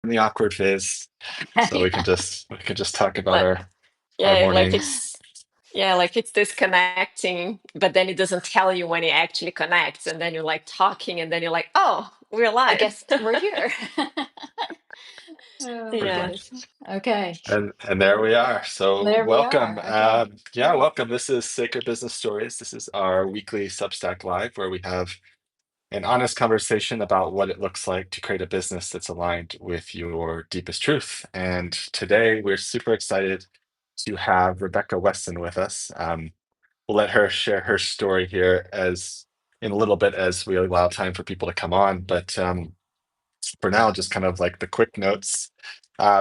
in the awkward phase, so Yeah. we can just talk about Like, our yeah, like morning. it's disconnecting, but then it doesn't tell you when it actually connects, and then you're like talking, and then you're like, oh, we're I live. guess we're here. Oh my Pretty Yeah. much. goodness. Okay. And there we are. So There we welcome. are. Okay. Yeah, welcome. This is Sacred Business Stories. This is our weekly Substack Live where we have an honest conversation about what it looks like to create a business that's aligned with your deepest truth. And today we're super excited to have Rebecca Weston with us. We'll let her share her story here as in a little bit as we allow time for people to come on. But for now, just kind of like the quick notes.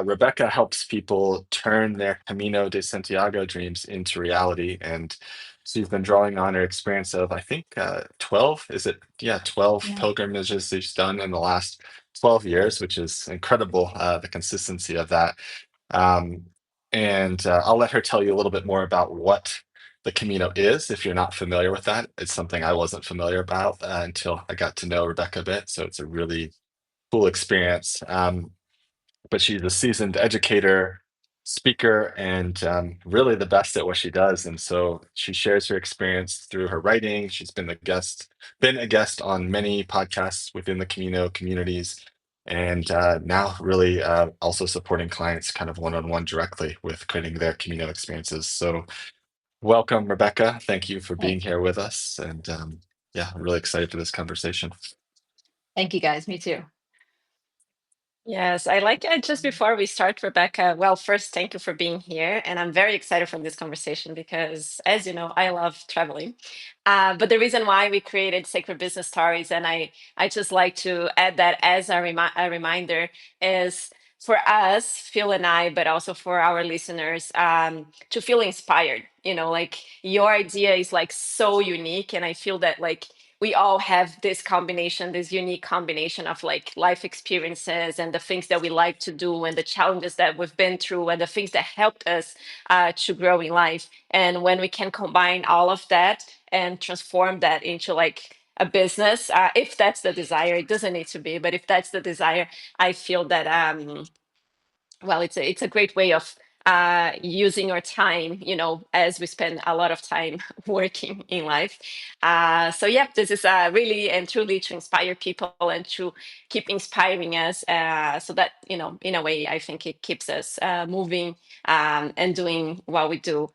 Rebecca helps people turn their Camino de Santiago dreams into reality. And she's been drawing on her experience of, I think, 12, is it? Yeah, 12 Yeah. pilgrimages she's done in the last 12 years, which is incredible, the consistency of that. Um, and I'll let her tell you a little bit more about what the Camino is if you're not familiar with that. It's something I wasn't familiar about until I got to know Rebecca a bit. So it's a really cool experience. But she's a seasoned educator, speaker, and really the best at what she does. And so she shares her experience through her writing. She's been a guest on many podcasts within the Camino communities, and now really also supporting clients kind of one-on-one directly with creating their Camino experiences. So welcome, Rebecca. Thank you for being Hey, here with us. And yeah, I'm really excited for this conversation. thank you guys. Me too. Yes, I like it. Just before we start, Rebecca, well, first, thank you for being here. And I'm very excited for this conversation because, as you know, I love traveling. But the reason why we created Sacred Business Stories, and I just like to add that as a reminder, is for us, Phil and I, but also for our listeners, to feel inspired. Like your idea is like so unique. And I feel that like we all have this combination, this unique combination of like life experiences and the things that we like to do and the challenges that we've been through and the things that helped us to grow in life. And when we can combine all of that and transform that into like a business, if that's the desire, it doesn't need to be, but if that's the desire, I feel that well, it's a great way of using our time, as we spend a lot of time working in life. So yeah, this is really and truly to inspire people and to keep inspiring us, so that in a way, I think it keeps us moving and doing what we do,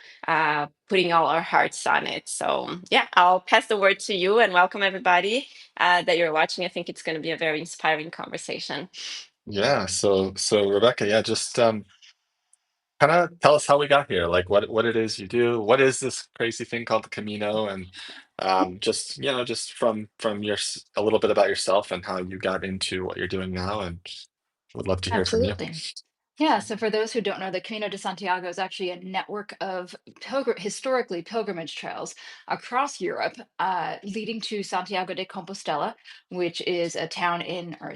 putting all our hearts on it. So yeah, I'll pass the word to you and welcome everybody that you're watching. I think it's going to be a very inspiring conversation. Yeah, so Rebecca, yeah, just kind of tell us how we got here, like what it is you do. What is this crazy thing called the Camino? And just just from a little bit about yourself and how you got into what you're doing now, and would love to hear from you. Absolutely. Yeah, so for those who don't know, the Camino de Santiago is actually a network of historically pilgrimage trails across Europe, leading to Santiago de Compostela, which is a town or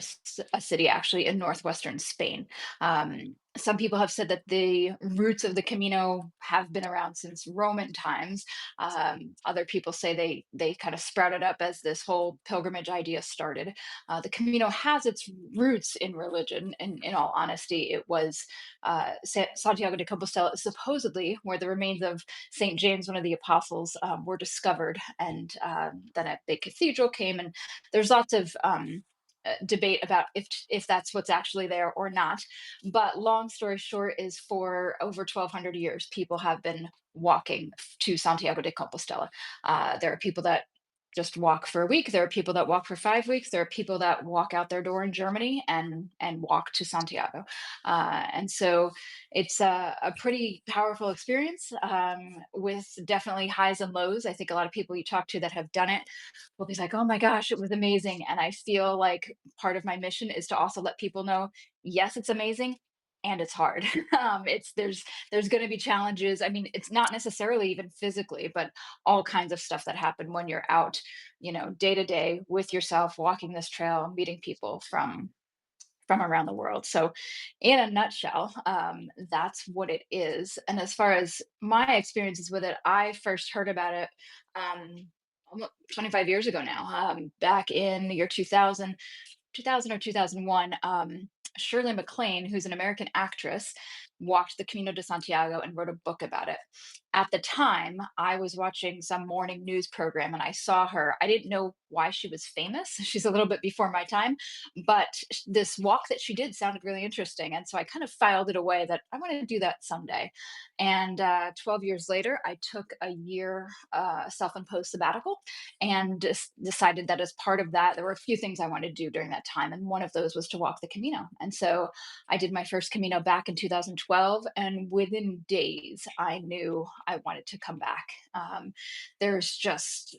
a city actually in northwestern Spain. Some people have said that the roots of the Camino have been around since Roman times. Other people say they kind of sprouted up as this whole pilgrimage idea started. The Camino has its roots in religion, and in all honesty, it was Santiago de Compostela is supposedly where the remains of Saint James, one of the apostles, were discovered, and then a big cathedral came, and there's lots of debate about if that's what's actually there or not. But long story short is for over 1200 years, people have been walking to Santiago de Compostela. There are people that just walk for a week. There are people that walk for 5 weeks. There are people that walk out their door in Germany and walk to Santiago. And so it's a pretty powerful experience, with definitely highs and lows. I think a lot of people you talk to that have done it will be like, "Oh my gosh, it was amazing." And I feel like part of my mission is to also let people know, yes, it's amazing and it's hard. It's there's going to be challenges. I mean, it's not necessarily even physically, but all kinds of stuff that happen when you're out, day to day with yourself, walking this trail, meeting people from around the world. So, in a nutshell, that's what it is. And as far as my experiences with it, I first heard about it almost 25 years ago now, back in the year 2000 or 2001. Shirley MacLaine, who's an American actress, walked the Camino de Santiago and wrote a book about it. At the time, I was watching some morning news program and I saw her. I didn't know why she was famous. She's a little bit before my time, but this walk that she did sounded really interesting. And so I kind of filed it away that I want to do that someday. And 12 years later, I took a year self imposed sabbatical and decided that as part of that, there were a few things I wanted to do during that time. And one of those was to walk the Camino. And so I did my first Camino back in 2012. And within days, I knew I wanted to come back. There's just,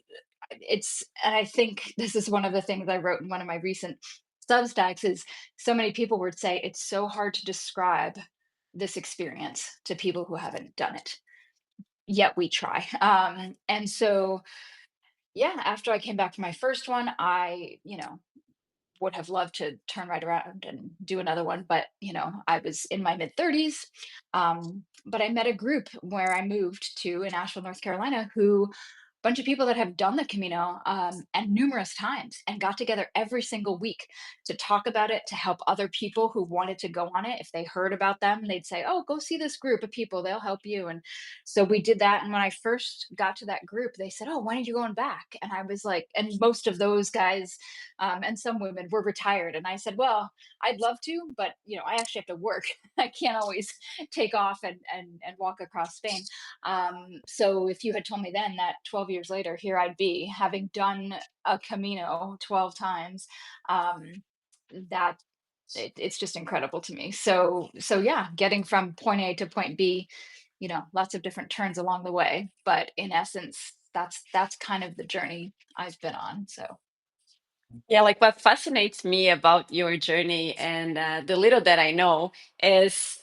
and I think this is one of the things I wrote in one of my recent Substacks is so many people would say it's so hard to describe this experience to people who haven't done it, yet we try. And so yeah, after I came back from my first one, I, would have loved to turn right around and do another one, but I was in my mid 30s. But I met a group where I moved to in Asheville, North Carolina, who bunch of people that have done the Camino and numerous times and got together every single week to talk about it, to help other people who wanted to go on it. If they heard about them, they'd say, "Oh, go see this group of people; they'll help you." And so we did that. And when I first got to that group, they said, "Oh, when are you going back?" And I was like, and most of those guys and some women were retired. And I said, "Well, I'd love to, but I actually have to work. I can't always take off and walk across Spain." So if you had told me then that 12 years later, here I'd be having done a Camino 12 times, um, that it's just incredible to me. So yeah, getting from point A to point B, lots of different turns along the way, but in essence, that's kind of the journey I've been on. So Yeah, like what fascinates me about your journey and the little that I know is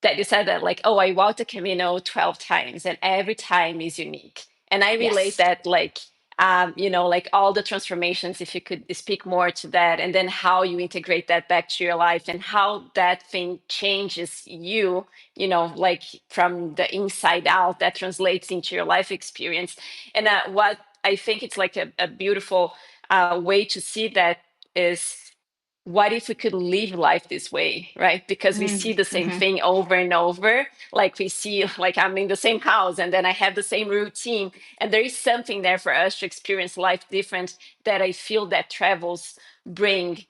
that you said that, like, oh, I walked the Camino 12 times and every time is unique. And I relate yes, that, like, like all the transformations, if you could speak more to that, and then how you integrate that back to your life and how that thing changes you, like from the inside out, that translates into your life experience. And what I think it's like a beautiful way to see that is, what if we could live life this way, right? Because we see the same mm-hmm. thing over and over. Like we see, like I'm in the same house and then I have the same routine. And there is something there for us to experience life different, that I feel that travels bring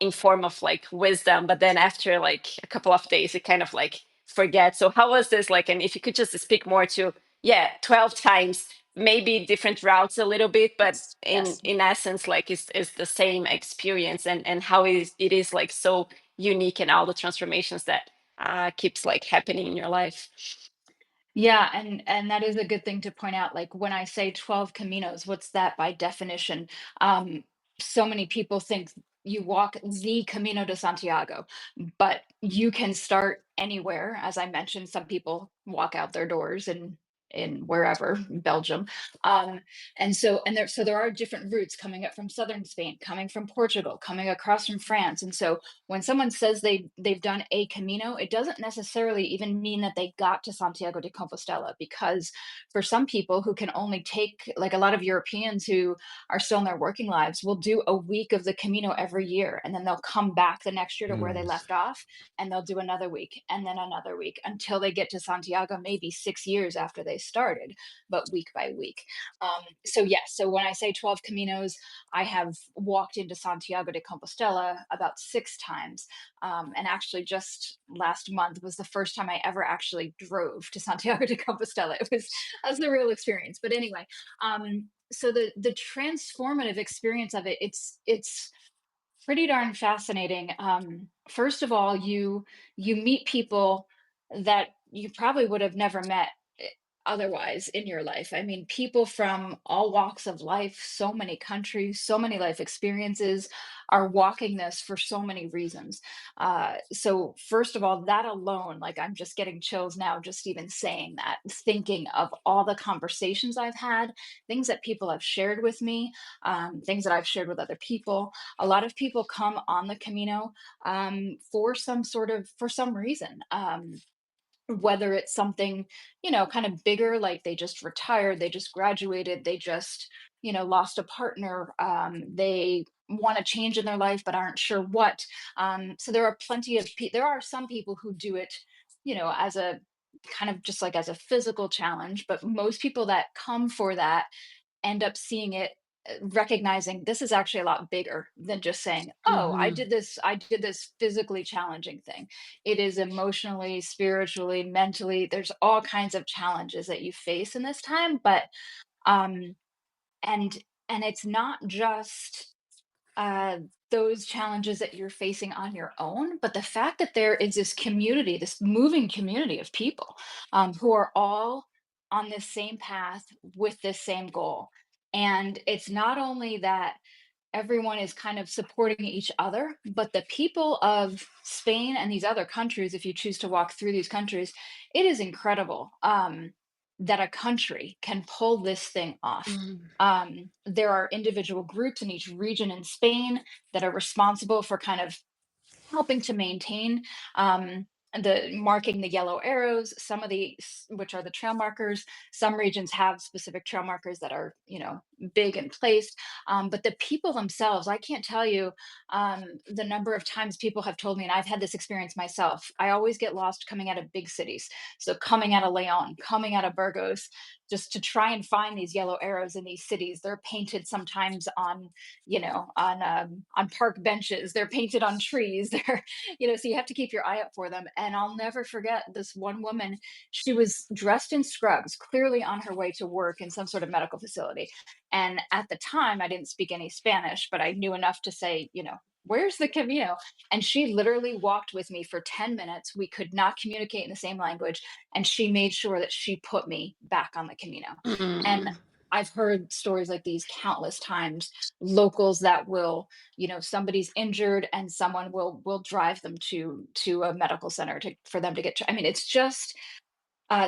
in form of like wisdom. But then after like a couple of days, it kind of like forget. So how was this like? And if you could just speak more to, yeah, 12 times, maybe different routes a little bit, but in Yes. essence, like is the same experience, and how it is like so unique in all the transformations that keeps like happening in your life. Yeah, and that is a good thing to point out. Like when I say 12 caminos, what's that by definition? Um, so many people think you walk the Camino de Santiago, but you can start anywhere. As I mentioned, some people walk out their doors in wherever, Belgium. Um, and there are different routes coming up from southern Spain, coming from Portugal, coming across from France. And so when someone says they've done a Camino, it doesn't necessarily even mean that they got to Santiago de Compostela, because for some people who can only take, like a lot of Europeans who are still in their working lives, will do a week of the Camino every year, and then they'll come back the next year to where they Mm. left off, and they'll do another week and then another week until they get to Santiago, maybe 6 years after they started, but week by week. So yes, so when I say 12 Caminos, I have walked into Santiago de Compostela about 6 times. And actually, just last month was the first time I ever actually drove to Santiago de Compostela. That was a real experience. But anyway, so the transformative experience of it, it's pretty darn fascinating. First of all, you meet people that you probably would have never met eh, otherwise in your life. I mean, people from all walks of life, so many countries, so many life experiences are walking this for so many reasons. So first of all, that alone, like I'm just getting chills now, just even saying that, thinking of all the conversations I've had, things that people have shared with me, things that I've shared with other people. A lot of people come on the Camino for some reason. Whether it's something kind of bigger, like they just retired, they just graduated, they just lost a partner, they want to change in their life but aren't sure what. So there are there are some people who do it, as a kind of just like as a physical challenge, but most people that come for that end up seeing it, recognizing this is actually a lot bigger than just saying, oh, Mhm. I did this physically challenging thing. It is emotionally, spiritually, mentally, there's all kinds of challenges that you face in this time. But um and it's not just uh, those challenges that you're facing on your own, but the fact that there is this community, this moving community of people, who are all on this same path with this same goal. And it's not only that everyone is kind of supporting each other, but the people of Spain and these other countries, if you choose to walk through these countries, it is incredible, that a country can pull this thing off. Mhm. There are individual groups in each region in Spain that are responsible for kind of helping to maintain, um, the marking the yellow arrows. Some of which are the trail markers. Some regions have specific trail markers that are, big and placed. But the people themselves, I can't tell you, the number of times people have told me, and I've had this experience myself. I always get lost coming out of big cities. So coming out of Leon, coming out of Burgos, just to try and find these yellow arrows in these cities. They're painted sometimes on, on park benches. They're painted on trees. They're, so you have to keep your eye out for them. And I'll never forget this one woman. She was dressed in scrubs, clearly on her way to work in some sort of medical facility. And at the time, I didn't speak any Spanish, but I knew enough to say, where's the Camino? And she literally walked with me for 10 minutes. We could not communicate in the same language. And she made sure that she put me back on the Camino. And Mm. I've heard stories like these countless times. Locals that will, somebody's injured and someone will drive them to a medical center for them to get. I mean, it's just,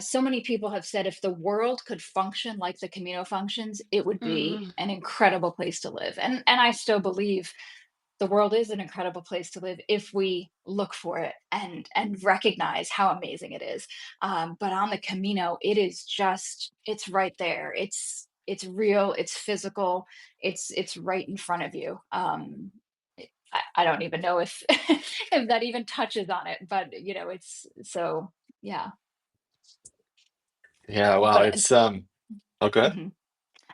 so many people have said if the world could function like the Camino functions, it would be Mhm. an incredible place to live. And I still believe the world is an incredible place to live if we look for it and recognize how amazing it is. But on the Camino, it is just, it's right there. It's real. It's physical. It's right in front of you. I don't even know if if that even touches on it, but it's so, yeah. Yeah, wow, But it's oh, good. mhm.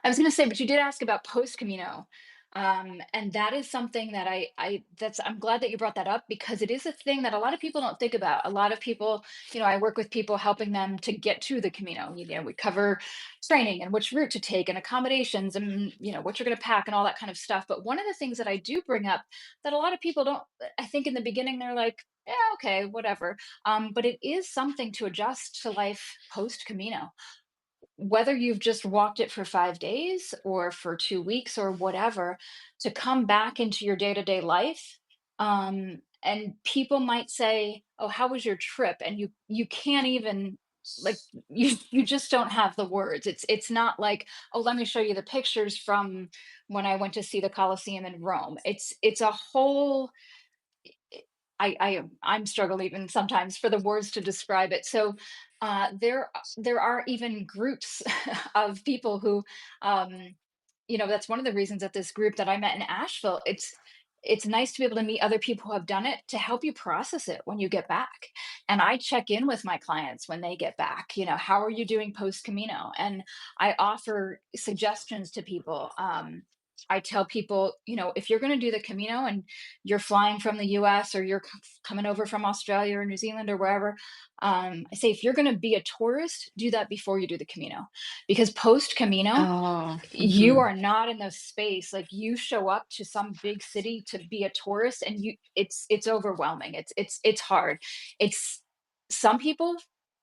I was going to say, but you did ask about post Camino, and that is something that I'm glad that you brought that up because it is a thing that a lot of people don't think about. A lot of people, I work with people helping them to get to the Camino. We cover training and which route to take and accommodations and what you're going to pack and all that kind of stuff. But one of the things that I do bring up that a lot of people don't, I think in the beginning they're like, yeah, okay, whatever. But it is something to adjust to life post Camino, whether you've just walked it for 5 days or for 2 weeks or whatever, to come back into your day-to-day life. And people might say, oh, how was your trip? And you can't even, like, you just don't have the words. It's not like, oh, let me show you the pictures from when I went to see the Colosseum in Rome. It's a whole, I'm struggling even sometimes for the words to describe it. So there are even groups of people who, um, that's one of the reasons that this group that I met in Asheville, it's nice to be able to meet other people who have done it to help you process it when you get back. And I check in with my clients when they get back. How are you doing post Camino? And I offer suggestions to people. I tell people, if you're going to do the Camino and you're flying from the US or you're coming over from Australia or New Zealand or wherever, I say if you're going to be a tourist, do that before you do the Camino, because post Camino, Oh. you Mhm. are not in the space. Like, you show up to some big city to be a tourist and it's overwhelming. It's hard. It's Some people,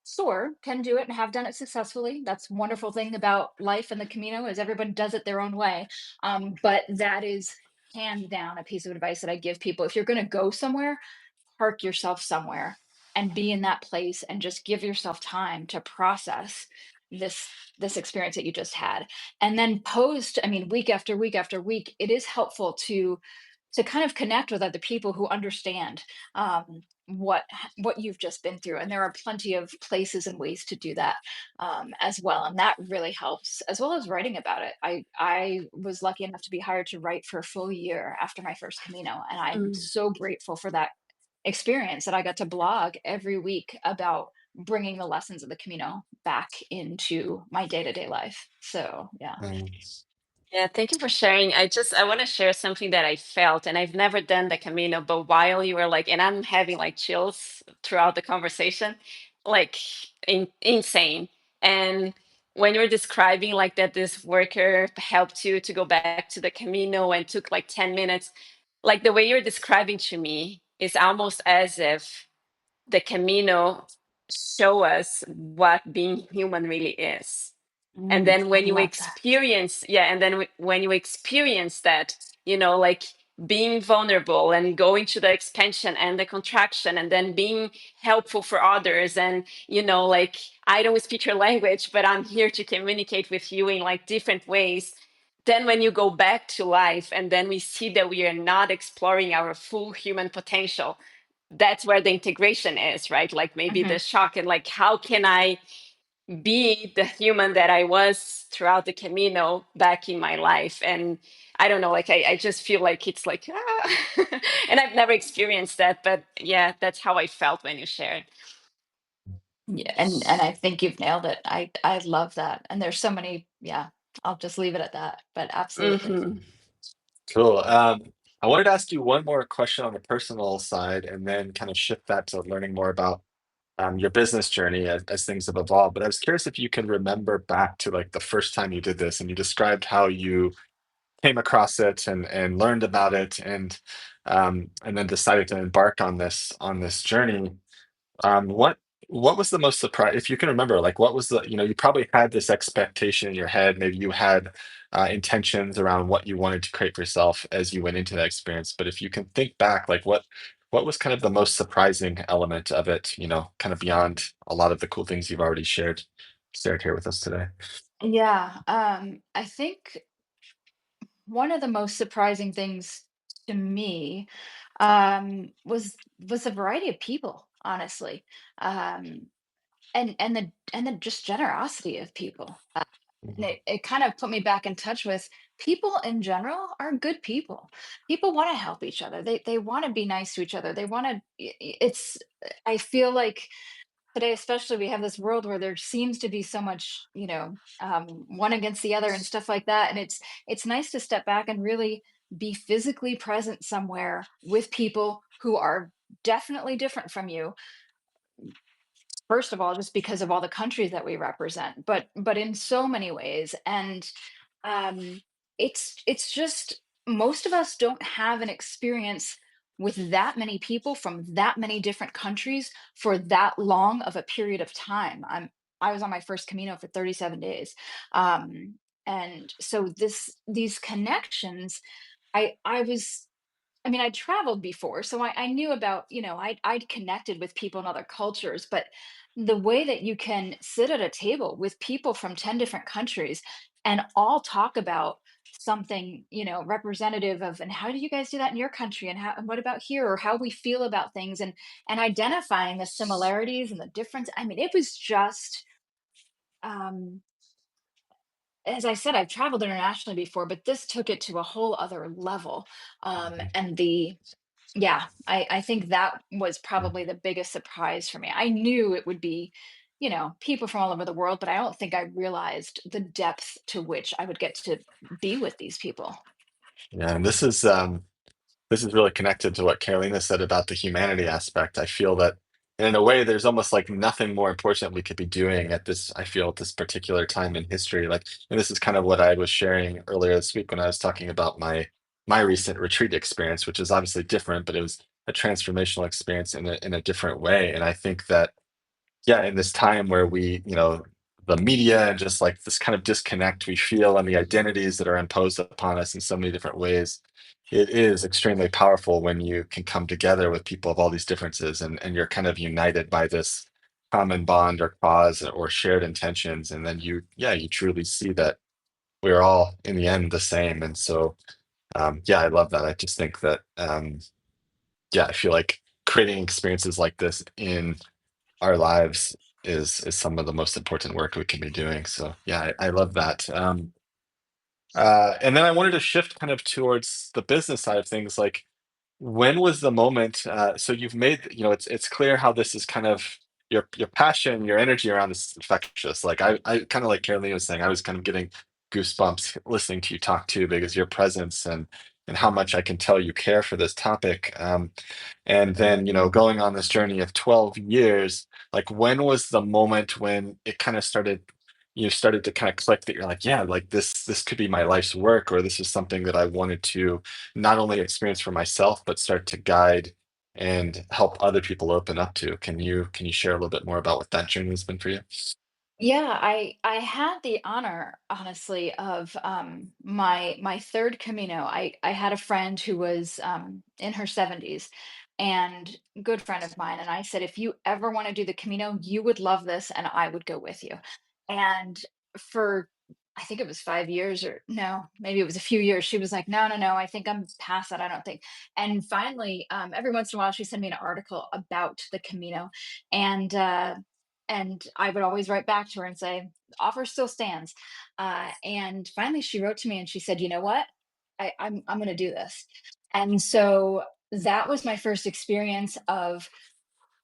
sure, can do it and have done it successfully. That's wonderful thing about life and the Camino, is everyone does it their own way. But that is hands down a piece of advice that I give people. If you're going to go somewhere, park yourself somewhere and be in that place and just give yourself time to process this experience that you just had. And then post, I mean, week after week after week, it is helpful to to kind of connect with other people who understand what you've just been through. And there are plenty of places and ways to do that as well, and that really helps, as well as writing about it. I was lucky enough to be hired to write for a full year after my first Camino, and I'm Mm. so grateful for that experience, that I got to blog every week about bringing the lessons of the Camino back into my day-to-day life. So yeah. Mm, Yeah, thank you for sharing. I want to share something that I felt, and I've never done the Camino, but while you were like, and I'm having like chills throughout the conversation, like insane. And when you were describing like that this worker helped you to go back to the Camino and took like 10 minutes, like the way you're describing to me is almost as if the Camino show us what being human really is. And then I when you love that. experience, yeah, and then when you experience that, like being vulnerable and going to the expansion and the contraction and then being helpful for others, and like, I don't speak your language, but I'm here to communicate with you in like different ways. Then when you go back to life and then we see that we are not exploring our full human potential, that's where the integration is, right? Like maybe the Mhm. shock and like, how can I be the human that I was throughout the Camino back in my life? And I don't know, like, I just feel like it's like, and I've never experienced that, but yeah, that's how I felt when you shared. Yeah, and I think you've nailed it. I love that. And there's so many, yeah, I'll just leave it at that. But absolutely. Hmm. cool. I wanted to ask you one more question on the personal side, and then kind of shift that to learning more about your business journey as things have evolved. But I was curious if you can remember back to like the first time you did this, and you described how you came across it and learned about it, and then decided to embark on this journey. What was the most surprise, if you can remember, like what was the, you probably had this expectation in your head, maybe you had intentions around what you wanted to create for yourself as you went into that experience. But if you can think back, like what was kind of the most surprising element of it, kind of beyond a lot of the cool things you've already shared here with us today. Yeah. I think one of the most surprising things to me was the variety of people, honestly. Um, and the just generosity of people. And it kind of put me back in touch with people in general are good people. People want to help each other. They want to be nice to each other. They want to. It's. I feel like today, especially, we have this world where there seems to be so much, one against the other and stuff like that. And it's nice to step back and really be physically present somewhere with people who are definitely different from you. First of all, just because of all the countries that we represent, but in so many ways. And um it's just, most of us don't have an experience with that many people from that many different countries for that long of a period of time. I was on my first Camino for 37 days. And so these connections, I was, I mean, I traveled before, so I knew about, I'd connected with people in other cultures, but the way that you can sit at a table with people from 10 different countries and all talk about something, representative of, and how do you guys do that in your country? And how, and what about here? Or how we feel about things, and identifying the similarities and the difference. I mean, it was just, um, as I said, I've traveled internationally before, but this took it to a whole other level. And yeah, I think that was probably the biggest surprise for me. I knew it would be, people from all over the world, but I don't think I realized the depth to which I would get to be with these people. Yeah, and this is really connected to what Carolina said about the humanity aspect. I feel that in a way, there's almost like nothing more important we could be doing at this, I feel, at this particular time in history. Like, and this is kind of what I was sharing earlier this week when I was talking about my recent retreat experience, which is obviously different, but it was a transformational experience in a different way. And I think that, yeah, in this time where the media and just like this kind of disconnect we feel and the identities that are imposed upon us in so many different ways, it is extremely powerful when you can come together with people of all these differences, and you're kind of united by this common bond or cause or shared intentions. And then you truly see that we're all in the end the same. And so, Yeah, I love that. I just think that, yeah, I feel like creating experiences like this in our lives is some of the most important work we can be doing. So yeah, I love that. And then I wanted to shift kind of towards the business side of things. Like, when was the moment? So you've made, it's clear how this is kind of your passion, your energy around this is infectious. Like I kind of like Caroline was saying, I was kind of getting goosebumps listening to you talk too, because your presence and how much I can tell you care for this topic. And then, going on this journey of 12 years, like when was the moment when it kind of started, you started to kind of click that you're like, yeah, like this could be my life's work, or this is something that I wanted to not only experience for myself, but start to guide and help other people open up to. Can you share a little bit more about what that journey has been for you? Yeah, I had the honor, honestly, of my third Camino. I had a friend who was in her 70s and good friend of mine, and I said, if you ever want to do the Camino, you would love this, and I would go with you. And for I think it was 5 years, or no, maybe it was a few years. She was like, no, no, no, I think I'm past that. I don't think. And finally, every once in a while, she sent me an article about the Camino, and I would always write back to her and say, offer still stands. And finally, she wrote to me and she said, you know what? I'm going to do this. And so that was my first experience of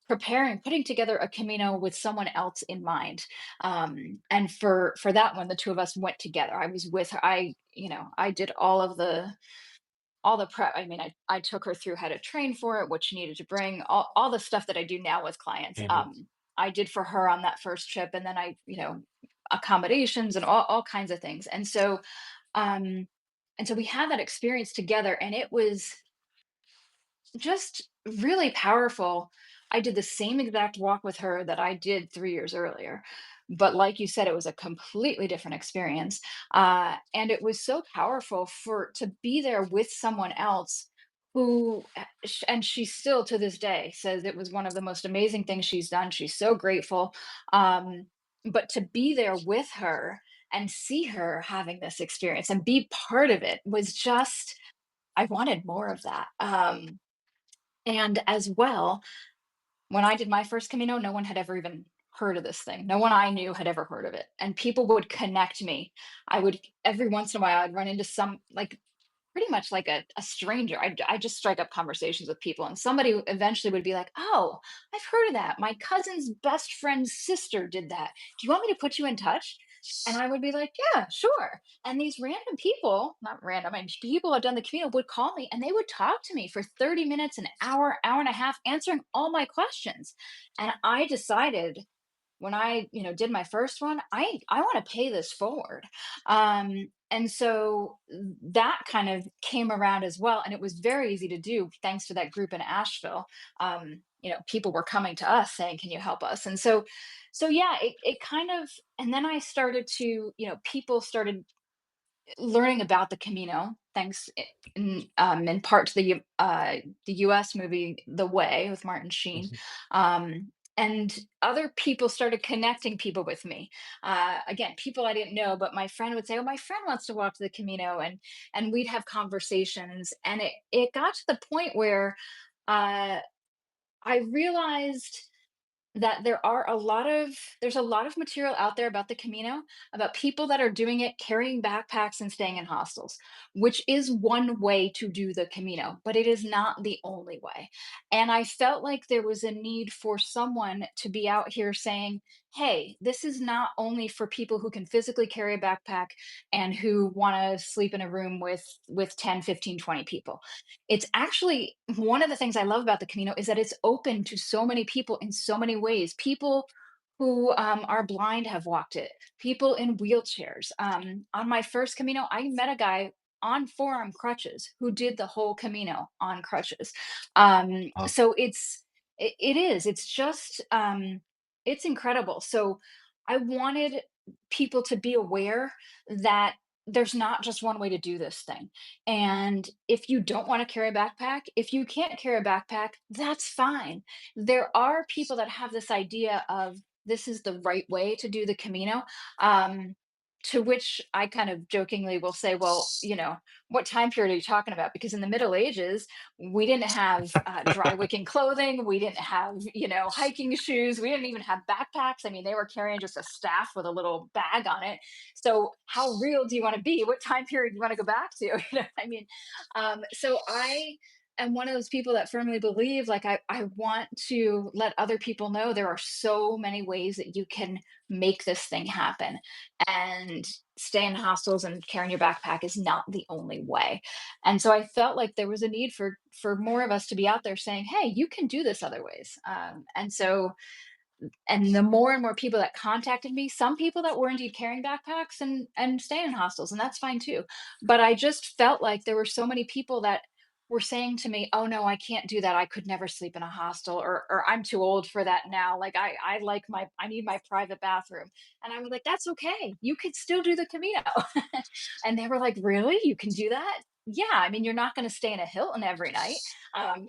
preparing, putting together a Camino with someone else in mind. And for that one, the two of us went together. I was with her. I did all the prep. I mean, I took her through how to train for it, what she needed to bring, all the stuff that I do now with clients. Mhm. I did for her on that first trip, and then accommodations and all kinds of things. Um, and so we had that experience together, and it was just really powerful. I did the same exact walk with her that I did 3 years earlier. But like you said, it was a completely different experience. And it was so powerful for to be there with someone else who, and she still to this day says it was one of the most amazing things she's done. She's so grateful. Um, but to be there with her and see her having this experience and be part of it was just, I wanted more of that. And as well, when I did my first Camino, no one had ever even heard of this thing. No one I knew had ever heard of it. And people would connect me. I would every once in a while I'd run into some like pretty much like a stranger. I just strike up conversations with people, and somebody eventually would be like, "Oh, I've heard of that. My cousin's best friend's sister did that. Do you want me to put you in touch?" And I would be like, "Yeah, sure." And these random people, not random, I mean, people who had done the Camino would call me and they would talk to me for 30 minutes, an hour, hour and a half, answering all my questions. And I decided when I, did my first one, I want to pay this forward. And so that kind of came around as well, and it was very easy to do thanks to that group in Asheville. People were coming to us saying, "Can you help us?" And so yeah, it kind of, and then I started to, people started learning about the Camino, thanks in part to the U.S. movie The Way with Martin Sheen, Mhm. and other people started connecting people with me. Again, people I didn't know, but my friend would say, "Oh, my friend wants to walk to the Camino," and we'd have conversations, and it got to the point where uh, I realized that there's a lot of material out there about the Camino, about people that are doing it, carrying backpacks and staying in hostels, which is one way to do the Camino, but it is not the only way. And I felt like there was a need for someone to be out here saying, hey, this is not only for people who can physically carry a backpack and who want to sleep in a room with 10, 15, 20 people. It's actually one of the things I love about the Camino is that it's open to so many people in so many ways. People who are blind have walked it. People in wheelchairs. On my first Camino, I met a guy on forearm crutches who did the whole Camino on crutches. Uh, So it is. It's just it's incredible. So I wanted people to be aware that there's not just one way to do this thing. And if you don't want to carry a backpack, if you can't carry a backpack, that's fine. There are people that have this idea of this is the right way to do the Camino. Um, To which I kind of jokingly will say, well, what time period are you talking about? Because in the Middle Ages, we didn't have dry wicking clothing. We didn't have, hiking shoes. We didn't even have backpacks. I mean, they were carrying just a staff with a little bag on it. So, how real do you want to be? What time period do you want to go back to? I mean, so I am one of those people that firmly believe, like, I want to let other people know there are so many ways that you can make this thing happen, and staying in hostels and carrying your backpack is not the only way. And so I felt like there was a need for more of us to be out there saying, hey, you can do this other ways. And the more and more people that contacted me, some people that were indeed carrying backpacks and staying in hostels, and that's fine too. But I just felt like there were so many people that were saying to me, oh no, I can't do that, I could never sleep in a hostel, or I'm too old for that now, like I like my, I need my private bathroom. And I was like, that's okay, you could still do the Camino. And they were like, really, you can do that? Yeah, I mean, you're not going to stay in a Hilton every night.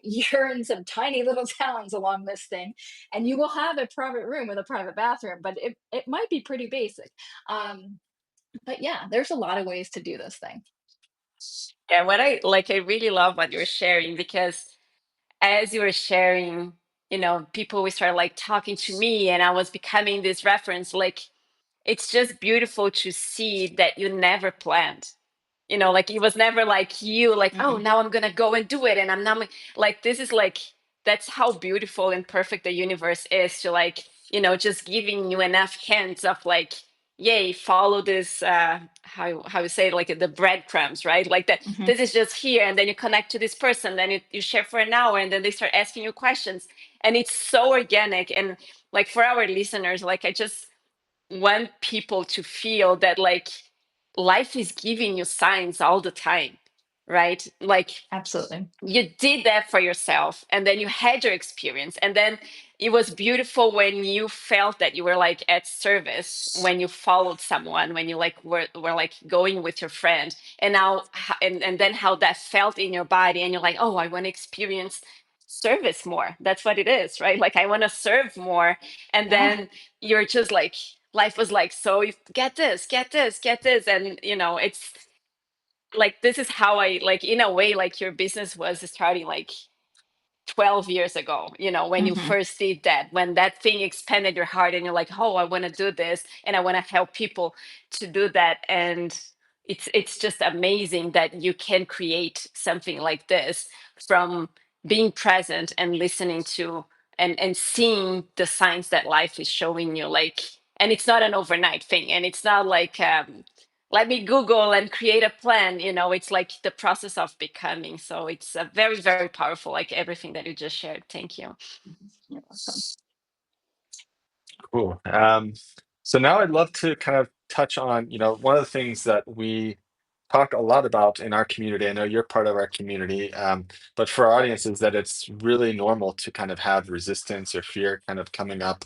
You're in some tiny little towns along this thing, and you will have a private room with a private bathroom, but it might be pretty basic. Um, but yeah, there's a lot of ways to do this thing. Yeah, what I like, I really love what you're sharing because as you were sharing, people we started like talking to me, and I was becoming this reference. Like, it's just beautiful to see that you never planned. Like it was never like you, like, oh, Mm-mm. now I'm gonna go and do it, and I'm not like, this is like, that's how beautiful and perfect the universe is, to like, just giving you enough hints of like, yay, follow this, how you say it, like the breadcrumbs, right? Like that, Hmm. this is just here, and then you connect to this person, then you share for an hour, and then they start asking you questions, and it's so organic. And like, for our listeners, like, I just want people to feel that like life is giving you signs all the time, right? Like, Absolutely. you did that for yourself, and then you had your experience, and then it was beautiful when you felt that you were like at service, when you followed someone, when you like were like going with your friend, and now and then how that felt in your body, and you're like, oh, I want to experience service more. That's what it is, right? Like, I want to serve more. And Yeah. then you're just like, life was like, so you get this, get this, get this, and it's like, this is how I, like, in a way, like, your business was starting like 12 years ago, when you Hmm. first did that, when that thing expanded your heart, and you're like, oh, I want to do this, and I want to help people to do that. And it's just amazing that you can create something like this from being present and listening to, and seeing the signs that life is showing you, like. And it's not an overnight thing, and it's not like, let me Google and create a plan. It's like the process of becoming. So it's a very, very powerful, like everything that you just shared. Thank you. You're welcome. Cool. So now I'd love to kind of touch on, one of the things that we talk a lot about in our community. I know you're part of our community, but for our audience is that it's really normal to kind of have resistance or fear kind of coming up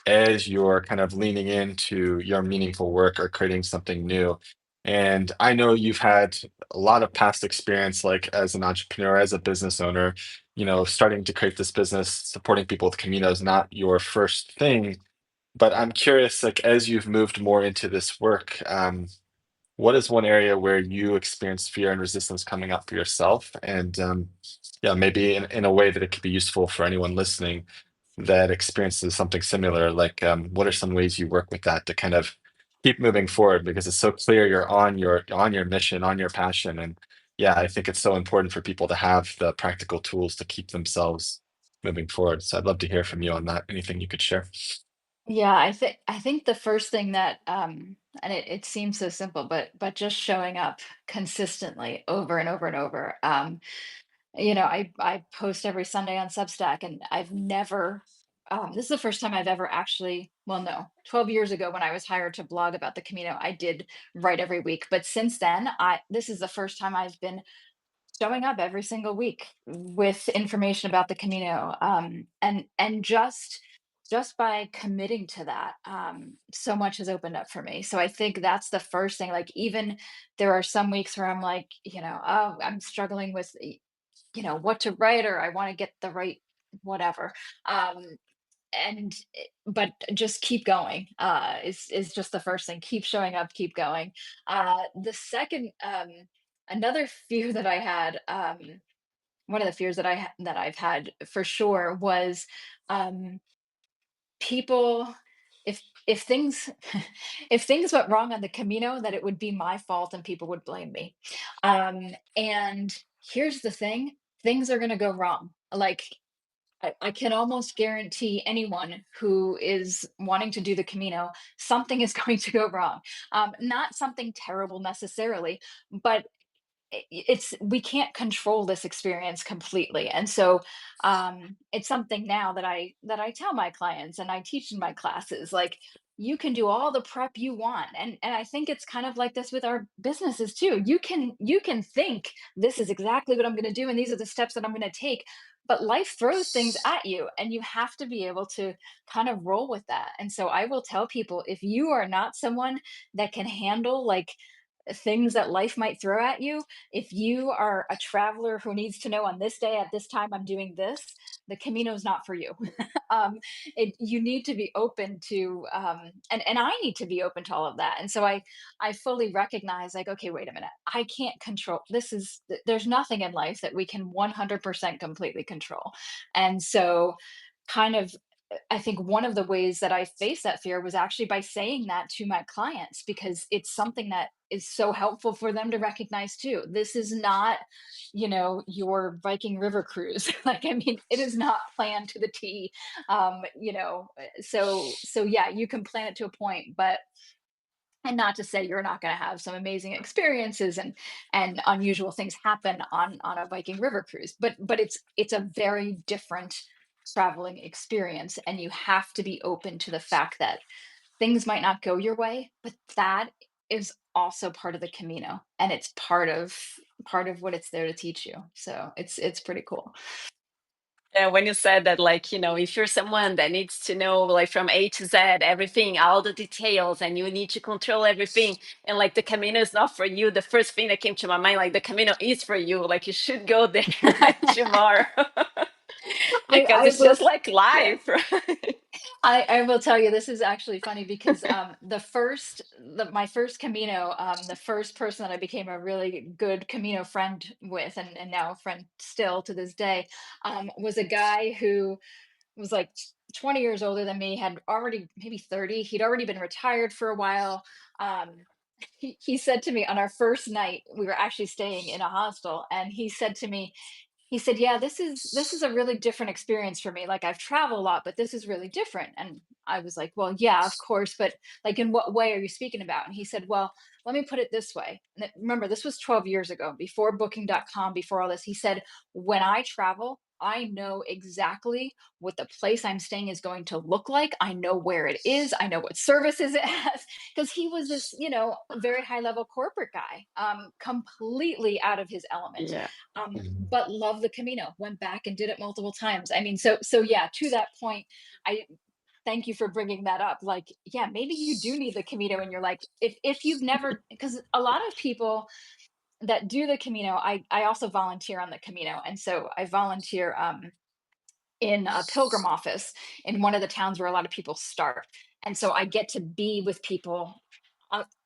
as you're kind of leaning into your meaningful work or creating something new. And I know you've had a lot of past experience, like as an entrepreneur, as a business owner, starting to create this business, supporting people with Camino is not your first thing. But I'm curious, like as you've moved more into this work, what is one area where you experience fear and resistance coming up for yourself? And yeah, maybe in a way that it could be useful for anyone listening that experiences something similar. Like, what are some ways you work with that to kind of keep moving forward? Because it's so clear you're on your mission, on your passion, and yeah, I think it's so important for people to have the practical tools to keep themselves moving forward. So I'd love to hear from you on that. Anything you could share? Yeah, I think the first thing that and it seems so simple, but just showing up consistently over and over and over. I post every Sunday on Substack, and I've never this is the first time I've ever actually, well, no, 12 years ago when I was hired to blog about the Camino, I did write every week. But since then, I this is the first time I've been showing up every single week with information about the Camino. And just by committing to that, so much has opened up for me. So I think that's the first thing. Like, even there are some weeks where I'm like, oh, I'm struggling with what to write, or I want to get the right whatever. Um, and but just keep going is just the first thing. Keep showing up, keep going. The second, another fear that I had, one of the fears that that I've had for sure was, um, people, if things if things went wrong on the Camino, that it would be my fault and people would blame me. And here's the thing: things are going to go wrong. Like, I can almost guarantee anyone who is wanting to do the Camino, something is going to go wrong. Not something terrible necessarily, but it's, we can't control this experience completely. And so it's something now that I tell my clients and I teach in my classes, like, you can do all the prep you want, and I think it's kind of like this with our businesses too. You can think this is exactly what I'm going to do and these are the steps that I'm going to take, but life throws things at you and you have to be able to kind of roll with that. And so I will tell people, if you are not someone that can handle, like, things that life might throw at you, if you are a traveler who needs to know, on this day at this time I'm doing this, the Camino is not for you. You need to be open to, and I need to be open to all of that. And so I fully recognize, like, okay, wait a minute, I can't control this. There's nothing in life that we can 100% completely control. And so, kind of, I think one of the ways that I faced that fear was actually by saying that to my clients, because it's something that is so helpful for them to recognize too. This is not, your Viking River cruise. Like, I mean, it is not planned to the T. So yeah, you can plan it to a point, but, and not to say you're not going to have some amazing experiences and unusual things happen on a Viking River cruise, but it's a very different traveling experience, and you have to be open to the fact that things might not go your way, but that is also part of the Camino, and it's part of what it's there to teach you. So it's pretty cool. Yeah, when you said that, like, if you're someone that needs to know, like, from A to Z, everything, all the details, and you need to control everything, and like the Camino is not for you, the first thing that came to my mind, like, the Camino is for you. Like, you should go there tomorrow because I it's will, just like yeah. life, right? I will tell you, this is actually funny because, my first Camino, the first person that I became a really good Camino friend with, and now a friend still to this day, was a guy who was like 20 years older than me, had already, maybe 30. He'd already been retired for a while. Um, he said to me on our first night, we were actually staying in a hostel, and he said to me, he said, "Yeah, this is a really different experience for me. Like, I've traveled a lot, but this is really different." And I was like, "Well, yeah, of course, but, like, in what way are you speaking about?" And he said, "Well, let me put it this way." Remember, this was 12 years ago, before booking.com, before all this. He said, "When I travel, I know exactly what the place I'm staying is going to look like. I know where it is. I know what services it has." Because he was this, very high level corporate guy, completely out of his element, Yeah. Mhm. but loved the Camino, went back and did it multiple times. I mean, so yeah, to that point, I thank you for bringing that up. Like, yeah, maybe you do need the Camino in your life. If you've never, because a lot of people that do the Camino, I also volunteer on the Camino. And so I volunteer, in a pilgrim office in one of the towns where a lot of people start. And so I get to be with people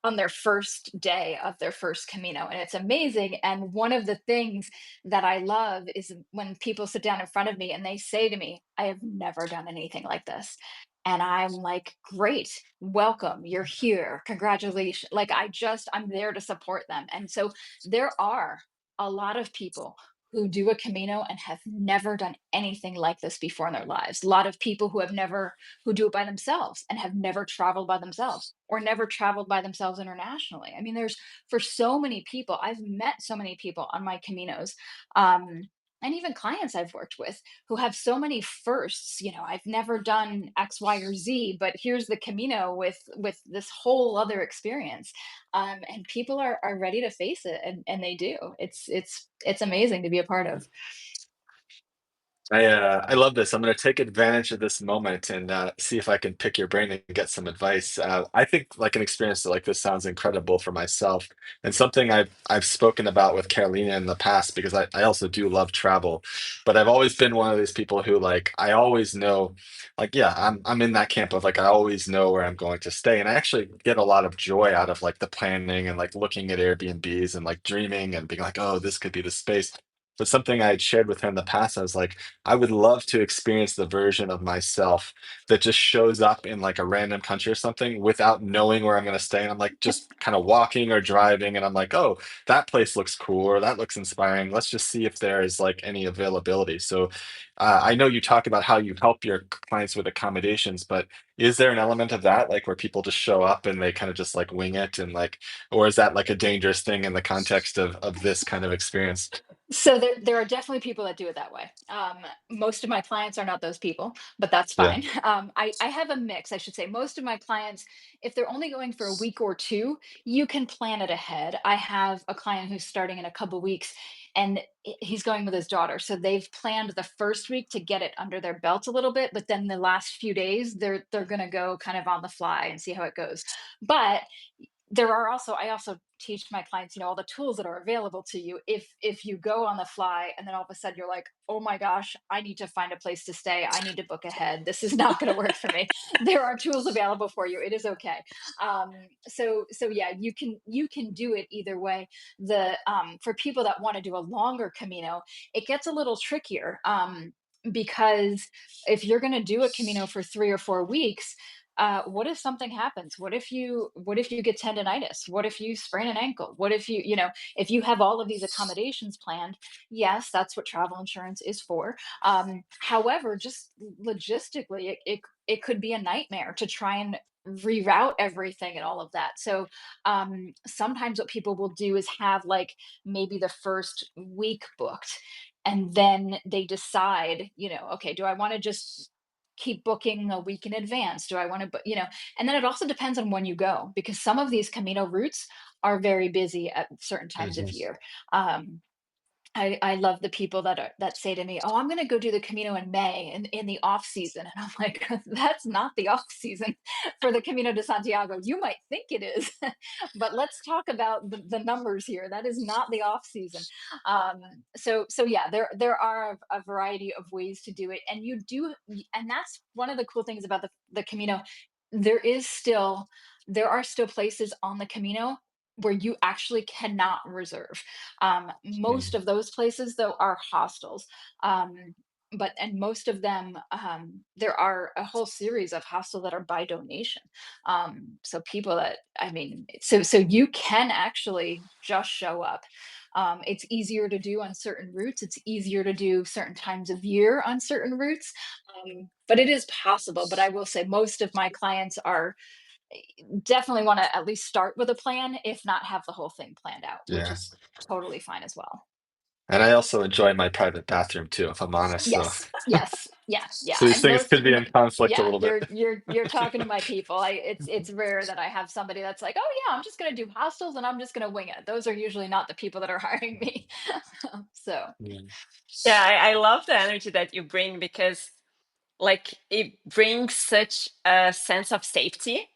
on their first day of their first Camino. And it's amazing. And one of the things that I love is when people sit down in front of me and they say to me, "I have never done anything like this." And I'm like, "Great, welcome, you're here, congratulations." Like, I'm there to support them. And so there are a lot of people who do a Camino and have never done anything like this before in their lives. A lot of people who do it by themselves and have never traveled by themselves, or never traveled by themselves internationally. I mean, there's, for so many people, I've met so many people on my Caminos, and even clients I've worked with, who have so many firsts. I've never done X, Y, or Z, but here's the Camino with this whole other experience, and people are ready to face it, and they do. It's amazing to be a part of. I love this. I'm going to take advantage of this moment and see if I can pick your brain and get some advice. I think like an experience like this sounds incredible for myself, and something I've spoken about with Carolina in the past because I also do love travel, but I've always been one of these people who like I always know, like yeah, I'm in that camp of like I always know where I'm going to stay, and I actually get a lot of joy out of like the planning and like looking at Airbnbs and like dreaming and being like, oh, this could be the space. But something I had shared with her in the past, I was like. I would love to experience the version of myself that just shows up in like a random country or something without knowing where I'm going to stay. And I'm like just kind of walking or driving, and I'm like, oh, that place looks cool or that looks inspiring. Let's just see if there is like any availability. So I know you talk about how you help your clients with accommodations, but is there an element of that, like where people just show up and they kind of just like wing it and like, or is that like a dangerous thing in the context of this kind of experience? So there are definitely people that do it that way. Most of my clients are not those people, but that's Yeah. fine. I have a mix, I should say. Most of my clients, if they're only going for a week or two, you can plan it ahead. I have a client who's starting in a couple weeks, and he's going with his daughter. So they've planned the first week to get it under their belt a little bit, but then the last few days they're gonna go kind of on the fly and see how it goes. But there are also I also teach my clients, all the tools that are available to you if you go on the fly and then all of a sudden you're like, oh my gosh, I need to find a place to stay, I need to book ahead, this is not going to work for me. There are tools available for you, it is okay. So yeah, you can do it either way. The For people that want to do a longer Camino, it gets a little trickier, because if you're going to do a Camino for 3 or 4 weeks, what if something happens? What if you get tendonitis? What if you sprain an ankle? What if if you have all of these accommodations planned? Yes, that's what travel insurance is for. However, just logistically, it could be a nightmare to try and reroute everything and all of that. So sometimes what people will do is have like maybe the first week booked, and then they decide, okay, do I want to just keep booking a week in advance? Do I want to, and then it also depends on when you go, because some of these Camino routes are very busy at certain times of Mhm. year. Um, I love the people that say to me, "Oh, I'm going to go do the Camino in May in the off season," and I'm like, "That's not the off season for the Camino de Santiago. You might think it is, but let's talk about the numbers here. That is not the off season." Um, so yeah, there are a variety of ways to do it, and and that's one of the cool things about the Camino. There is still there are still places on the Camino where you actually cannot reserve. Most Mm. of those places, though, are hostels. Um, and most of them, there are a whole series of hostels that are by donation. So people that, I mean, so you can actually just show up. It's easier to do on certain routes. It's easier to do certain times of year on certain routes. But it is possible. But I will say most of my clients are definitely want to at least start with a plan, if not have the whole thing planned out, which Yeah. is totally fine as well. And I also enjoy my private bathroom too, if I'm honest. So, Yes, yes, yeah, yeah. so these And things most, could be in conflict a yeah, little bit. you're talking to my people. It's rare that I have somebody that's like, oh yeah, I'm just gonna do hostels and I'm just gonna wing it. Those are usually not the people that are hiring me. So, Yeah. Yeah, I love the energy that you bring because like it brings such a sense of safety,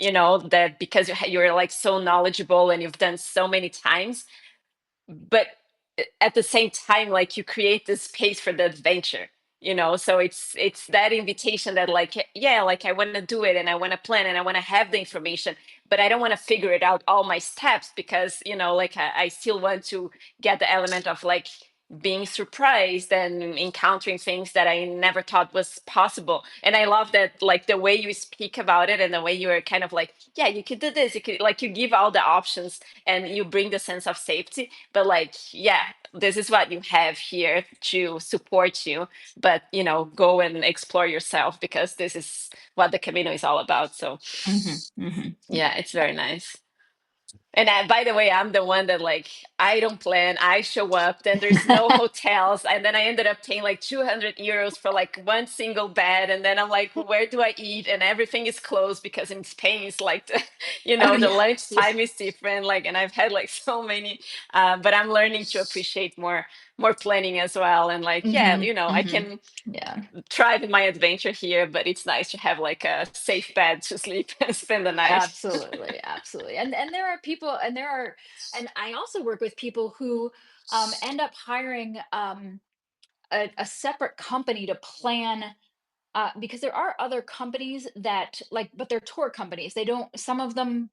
that because you're like so knowledgeable and you've done so many times, but at the same time like you create this space for the adventure, so it's that invitation that like yeah, like I want to do it and I want to plan and I want to have the information, but I don't want to figure it out all my steps because like I still want to get the element of like being surprised and encountering things that I never thought was possible. And I love that like the way you speak about it and the way you are kind of like, yeah, you could do this, you could, like, you give all the options and you bring the sense of safety, but like yeah, this is what you have here to support you, but go and explore yourself because this is what the Camino is all about. So mhm, mhm, yeah, it's very nice. And by the way, I'm the one that like I don't plan. I show up, then there's no hotels, and then I ended up paying like 200 euros for like one single bed, and then I'm like, where do I eat? And everything is closed because in Spain it's like the, Oh the yeah, lunch yeah. time is different. Like, and I've had like so many, but I'm learning to appreciate more planning as well. And like, yeah, Hmm. I Hmm. can Yeah. thrive in my adventure here, but it's nice to have like a safe bed to sleep and spend the night. Absolutely, absolutely. And there are people, and I also work with people who end up hiring a separate company to plan, because there are other companies that like, but they're tour companies. They don't, some of them,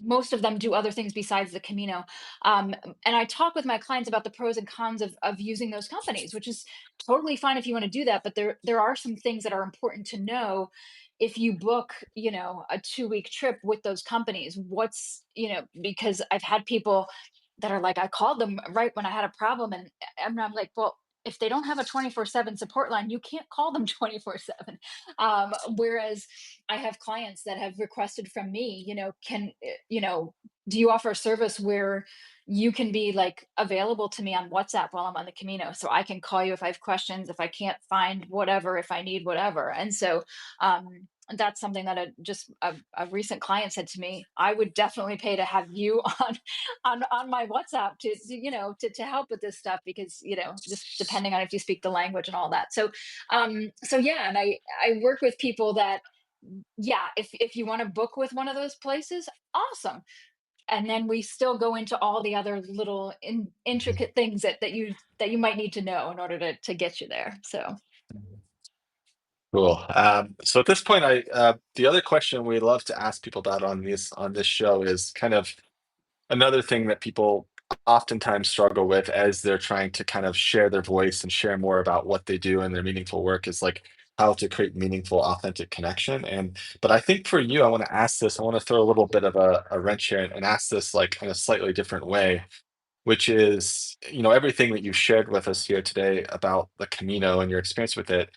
most of them do other things besides the Camino. And I talk with my clients about the pros and cons of using those companies, which is totally fine if you want to do that. But there are some things that are important to know if you book, a 2 week trip with those companies. Because I've had people that are like, I called them right when I had a problem, and I'm like, well, if they don't have a 24/7 support line, you can't call them 24/7. Whereas I have clients that have requested from me, do you offer a service where you can be like available to me on WhatsApp while I'm on the Camino, so I can call you if I have questions, if I can't find whatever, if I need whatever. And so that's something that a recent client said to me, I would definitely pay to have you on my WhatsApp to help with this stuff, because just depending on if you speak the language and all that. So yeah, and I work with people that, yeah, if you want to book with one of those places, awesome. And then we still go into all the other little intricate things that you might need to know in order to get you there. So Cool. So at this point, the other question we love to ask people about on this show is kind of another thing that people oftentimes struggle with as they're trying to kind of share their voice and share more about what they do and their meaningful work is like how to create meaningful, authentic connection. But I think for you, I want to ask this. I want to throw a little bit of a wrench here and ask this like in a slightly different way, which is, everything that you shared with us here today about the Camino and your experience with it.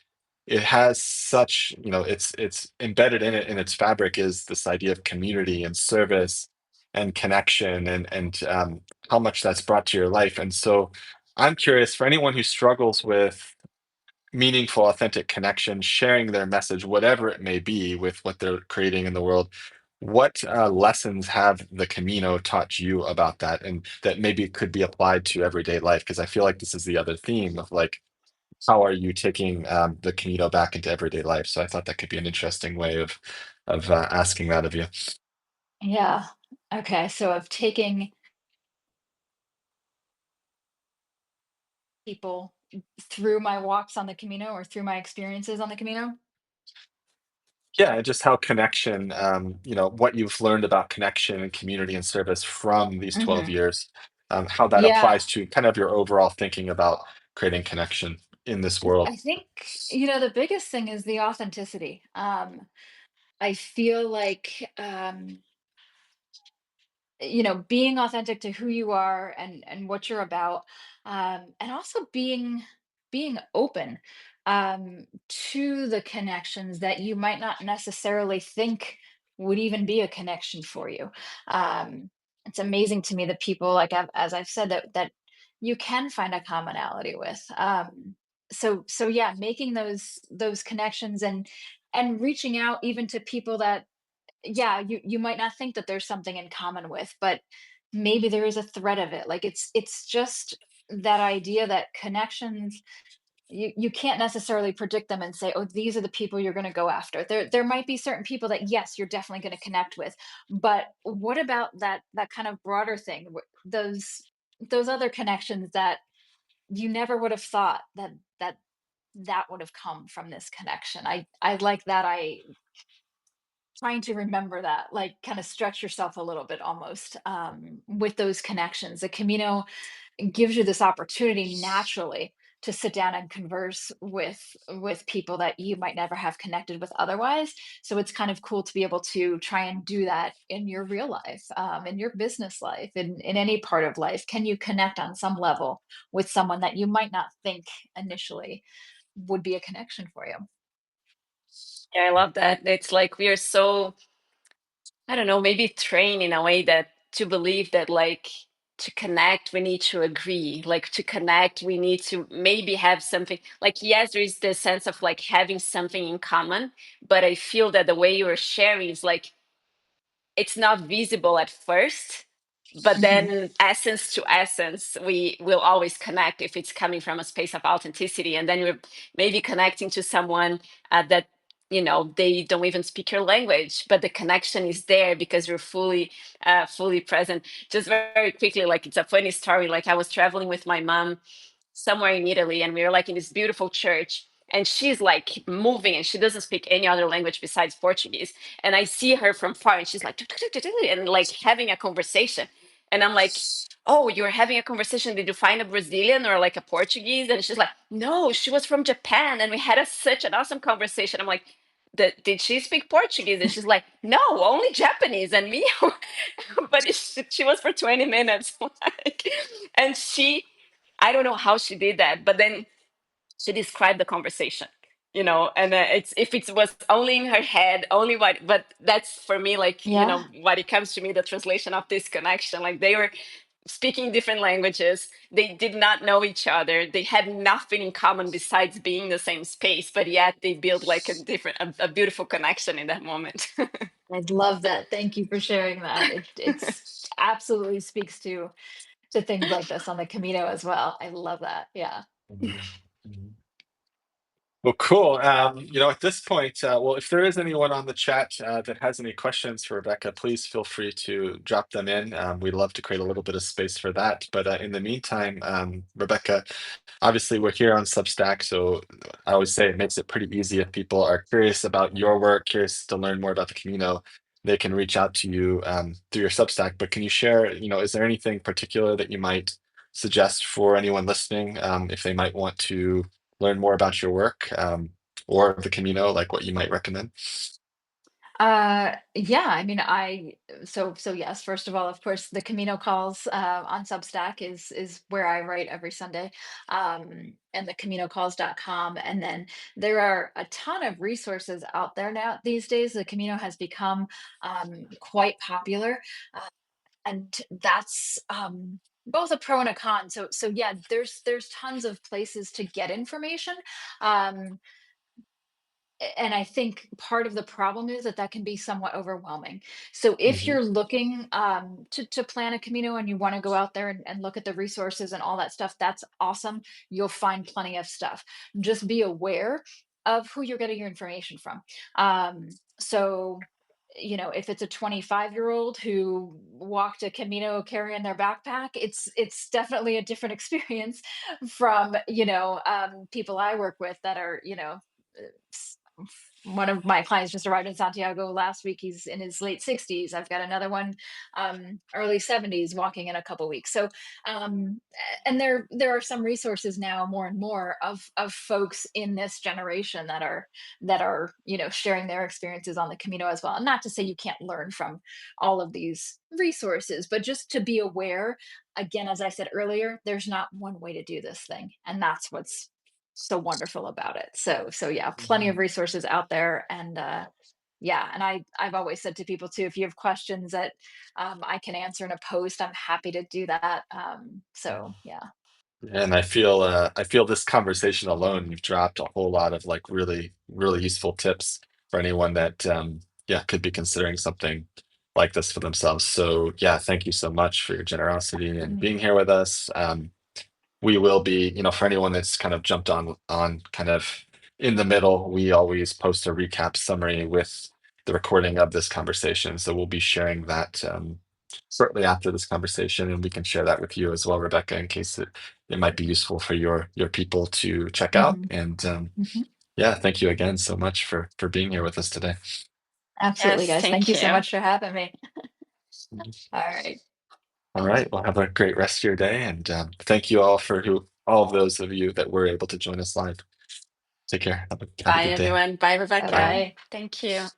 It has such, it's embedded in it in its fabric is this idea of community and service and connection and how much that's brought to your life. And so I'm curious for anyone who struggles with meaningful, authentic connection, sharing their message, whatever it may be, with what they're creating in the world. What lessons have the Camino taught you about that, and that maybe could be applied to everyday life? Because I feel like this is the other theme of like, how are you taking the Camino back into everyday life? So I thought that could be an interesting way of asking that of you. yeah. Okay, so of taking people through my walks on the Camino, or through my experiences on the Camino. Yeah, just how connection, what you've learned about connection and community and service from these 12 Hmm. years, how that Yeah, applies to kind of your overall thinking about creating connection in this world. I think the biggest thing is the authenticity. I feel like being authentic to who you are and what you're about, and also being open to the connections that you might not necessarily think would even be a connection for you. um, it's amazing to me that people, like, as I've said, that you can find a commonality with. So yeah, making those connections, and reaching out even to people that, yeah, you might not think that there's something in common with, but maybe there is a thread of it. Like, it's just that idea that connections, you can't necessarily predict them and say, oh, these are the people you're going to go after. There might be certain people that, yes, you're definitely going to connect with, but what about that kind of broader thing, those other connections that you never would have thought that would have come from this connection. I like that. I trying to remember that, like, kind of stretch yourself a little bit almost, with those connections. The Camino gives you this opportunity naturally to sit down and converse with people that you might never have connected with otherwise. So it's kind of cool to be able to try and do that in your real life, in your business life, in any part of life. Can you connect on some level with someone that you might not think initially would be a connection for you? Yeah, I love that. It's like we are so, I don't know, maybe trained in a way that to believe that like to connect we need to agree, like to connect we need to maybe have something, like yes there is the sense of like having something in common, but I feel that the way you're sharing is like it's not visible at first, but Mhm. then essence to essence we will always connect if it's coming from a space of authenticity, and then you're maybe connecting to someone that they don't even speak your language, but the connection is there because you're fully present. Just very quickly, like it's a funny story, like I was traveling with my mom somewhere in Italy, and we were like in this beautiful church. And she's like moving, and she doesn't speak any other language besides Portuguese. And I see her from far, and she's like, and like having a conversation. And I'm like, "Oh, you're having a conversation. Did you find a Brazilian or like a Portuguese?" And she's like, "No, she was from Japan, and we had such an awesome conversation." I'm like, Did she speak Portuguese?" And she's like, "No, only Japanese." And me, but she was for 20 minutes, like, and I don't know how she did that, but then she described the conversation, and it's if it was only in her head, only what, but that's for me, like, Yeah. what it comes to me, the translation of this connection, like they were speaking different languages, they did not know each other, they had nothing in common besides being in the same space, but yet they built like a beautiful connection in that moment. I love that. Thank you for sharing that. It's absolutely speaks to things like this on the Camino as well. I love that. Yeah. Mhm. Mhm. Well, cool. At this point, well, if there is anyone on the chat that has any questions for Rebecca, please feel free to drop them in. We'd love to create a little bit of space for that. But in the meantime, Rebecca, obviously we're here on Substack, so I always say it makes it pretty easy if people are curious about your work, curious to learn more about the Camino, they can reach out to you through your Substack. But can you share, is there anything particular that you might suggest for anyone listening if they might want to learn more about your work or the Camino, like what you might recommend? Yeah, I mean, so yes, first of all, of course, the Camino calls on Substack is where I write every Sunday, and the caminocalls.com. And then there are a ton of resources out there now these days. The Camino has become quite popular, uh, and that's both a pro and a con. So yeah, there's tons of places to get information. Um, and I think part of the problem is that that can be somewhat overwhelming. So if Hmm. you're looking to plan a Camino and you want to go out there and look at the resources and all that stuff, that's awesome. You'll find plenty of stuff. Just be aware of who you're getting your information from. So if it's a 25-year-old who walked a Camino carrying their backpack, it's definitely a different experience from people I work with that are s- one of my clients just arrived in Santiago last week. He's in his late 60s. I've got another one, early 70s, walking in a couple weeks. So, and there are some resources now, more and more of folks in this generation that are sharing their experiences on the Camino as well. And not to say you can't learn from all of these resources, but just to be aware. Again, as I said earlier, there's not one way to do this thing, and that's what's so wonderful about it. So yeah, plenty of resources out there. And yeah, and I've always said to people too, if you have questions that I can answer in a post, I'm happy to do that. So yeah. And I feel this conversation alone, you've dropped a whole lot of like really, really useful tips for anyone that yeah, could be considering something like this for themselves. So yeah, thank you so much for your generosity and Mm, being here with us. We will be, for anyone that's kind of jumped on kind of in the middle, we always post a recap summary with the recording of this conversation. So we'll be sharing that shortly after this conversation, and we can share that with you as well, Rebecca, in case it might be useful for your people to check out. mhm, And mhm. yeah, thank you again so much for being here with us today. Absolutely, Yes, guys. Thank thank you so you. much for having me. All right. All right, well, have a great rest of your day, and thank you all for all of those of you that were able to join us live. Take care. Have a Bye good day. everyone. Bye Bye Bye. Rebecca. bye. Thank you.